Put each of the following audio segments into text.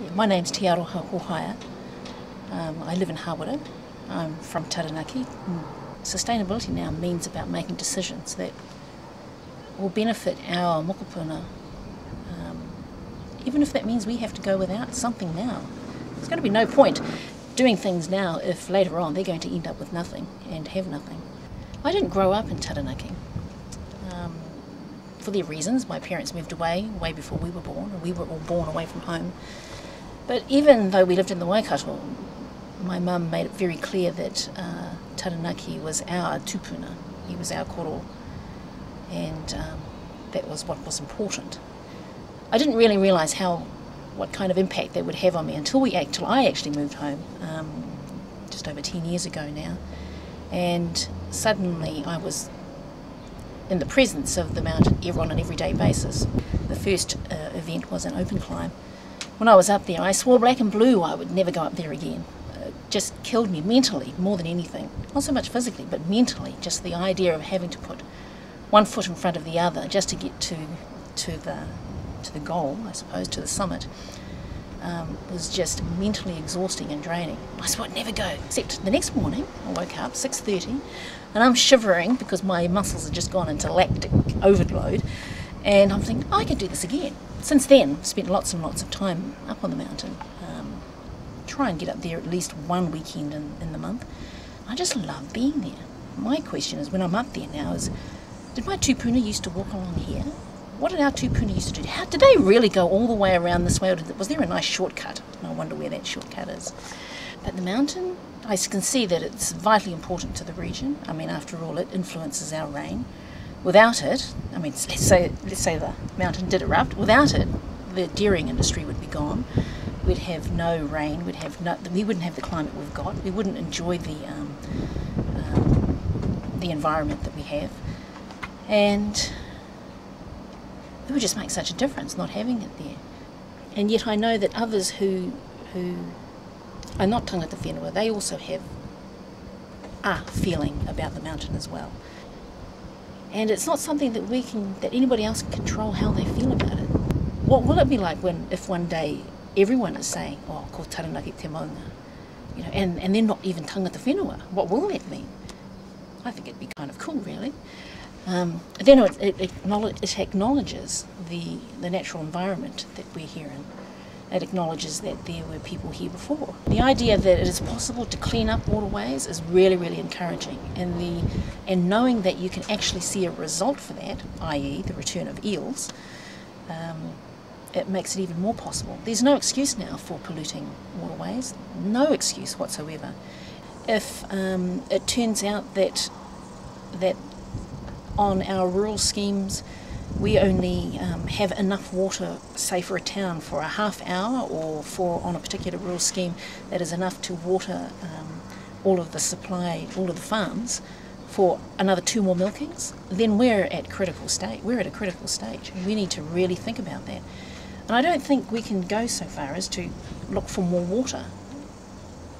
Yeah, my name's Te Aroha Hohaia. I live in Hawera. I'm from Taranaki. Sustainability now means about making decisions that will benefit our mokopuna, even if that means we have to go without something now. There's going to be no point doing things now if later on they're going to end up with nothing and have nothing. I didn't grow up in Taranaki. For their reasons, my parents moved away way before we were born, and we were all born away from home. But even though we lived in the Waikato, my mum made it very clear that Taranaki was our tupuna, he was our koro, and that was what was important. I didn't really realise what kind of impact that would have on me until I actually moved home, just over 10 years ago now, and suddenly I was in the presence of the mountain on an everyday basis. The first event was an open climb. When I was up there, I swore black and blue I would never go up there again. It just killed me mentally more than anything. Not so much physically, but mentally. Just the idea of having to put one foot in front of the other just to get to the goal, I suppose, to the summit, was just mentally exhausting and draining. I swore I'd never go. Except the next morning, I woke up 6:30, and I'm shivering because my muscles had just gone into lactic overload, and I'm thinking, I can do this again. Since then, I've spent lots and lots of time up on the mountain. Try and get up there at least one weekend in the month. I just love being there. My question is, when I'm up there now, is did my tupuna used to walk along here? What did our tupuna used to do? How did they really go all the way around this way? Or was there a nice shortcut? I wonder where that shortcut is. But the mountain, I can see that it's vitally important to the region. I mean, after all, it influences our rain. Without it, I mean, let's say the mountain did erupt. Without it, the dairying industry would be gone. We'd have no rain. We wouldn't have the climate we've got. We wouldn't enjoy the environment that we have, and it would just make such a difference not having it there. And yet I know that others who are not tangata whenua, they also have a feeling about the mountain as well. And it's not something that anybody else can control how they feel about it. What will it be like if one day everyone is saying, oh, ko Taranaki te maunga, and they're not even tangata whenua? What will that mean? I think it'd be kind of cool, really. Then it acknowledges the natural environment that we're here in. It acknowledges that there were people here before. The idea that it is possible to clean up waterways is really, really encouraging. And knowing that you can actually see a result for that, i.e. the return of eels, it makes it even more possible. There's no excuse now for polluting waterways, no excuse whatsoever. If it turns out that on our rural schemes we only have enough water, say for a town, for a half hour, or on a particular rural scheme that is enough to water all of the farms for another 2 more milkings, then we're at a critical stage. And we need to really think about that. And I don't think we can go so far as to look for more water,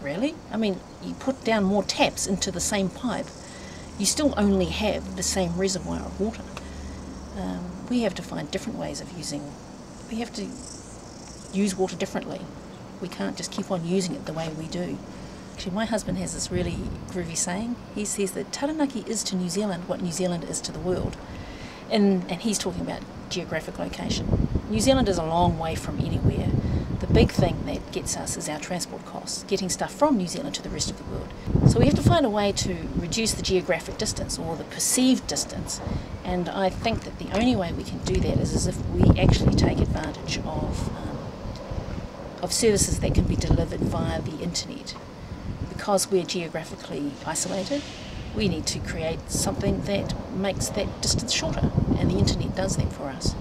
really. I mean, you put down more taps into the same pipe, you still only have the same reservoir of water. We have to find different ways of we have to use water differently. We can't just keep on using it the way we do. Actually, my husband has this really groovy saying. He says that Taranaki is to New Zealand what New Zealand is to the world. And he's talking about geographic location. New Zealand is a long way from anywhere. The big thing that gets us is our transport costs, getting stuff from New Zealand to the rest of the world. So we have to find a way to reduce the geographic distance, or the perceived distance. And I think that the only way we can do that is as if we actually take advantage of services that can be delivered via the internet. Because we're geographically isolated, we need to create something that makes that distance shorter, and the internet does that for us.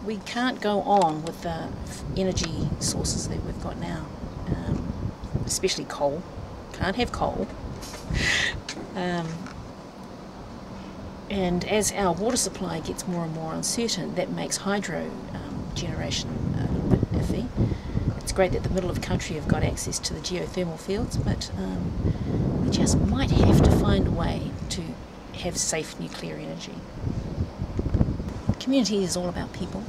We can't go on with the energy sources that we've got now, especially coal. Can't have coal. And as our water supply gets more and more uncertain, that makes hydro generation a little bit iffy. It's great that the middle of the country have got access to the geothermal fields, but we just might have to find a way to have safe nuclear energy. Community is all about people,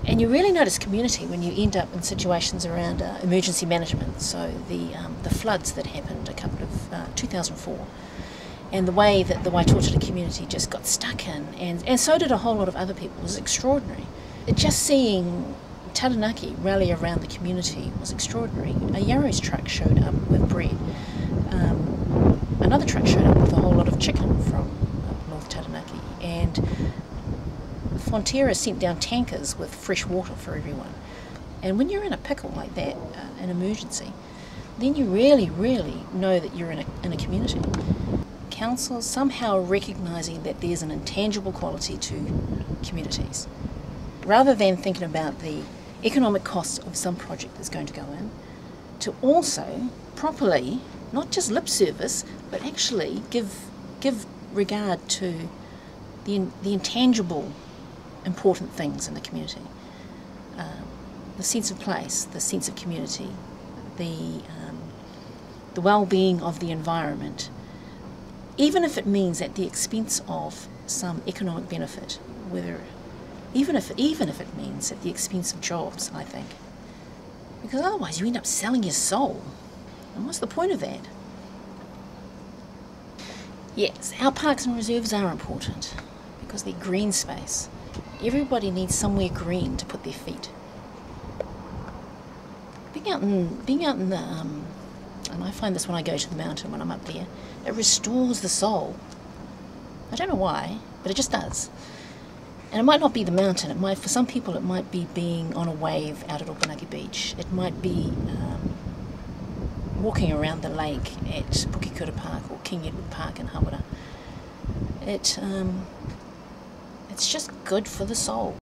And you really notice community when you end up in situations around emergency management. So the floods that happened 2004, and the way that the Waitotara community just got stuck in, and so did a whole lot of other people, was extraordinary. Just seeing Taranaki rally around the community was extraordinary. A Yarrow's truck showed up with bread. Another truck showed up with a whole lot of chicken from North Taranaki, and Fonterra sent down tankers with fresh water for everyone. And when you're in a pickle like that, an emergency, then you really, really know that you're in a community. Council somehow recognising that there's an intangible quality to communities. Rather than thinking about the economic costs of some project that's going to go in, to also properly, not just lip service, but actually give regard to the intangible important things in the community. The sense of place, the sense of community, the well-being of the environment, even if it means at the expense of some economic benefit, even if it means at the expense of jobs, I think. Because otherwise you end up selling your soul. And what's the point of that? Yes, our parks and reserves are important because they're green space. Everybody needs somewhere green to put their feet. Being out in the and I find this when I go to the mountain when I'm up there, it restores the soul. I don't know why, but it just does. And it might not be the mountain. For some people, it might be being on a wave out at Opunake Beach. It might be walking around the lake at Pukekura Park or King Edward Park in Hawara. It's just good for the soul.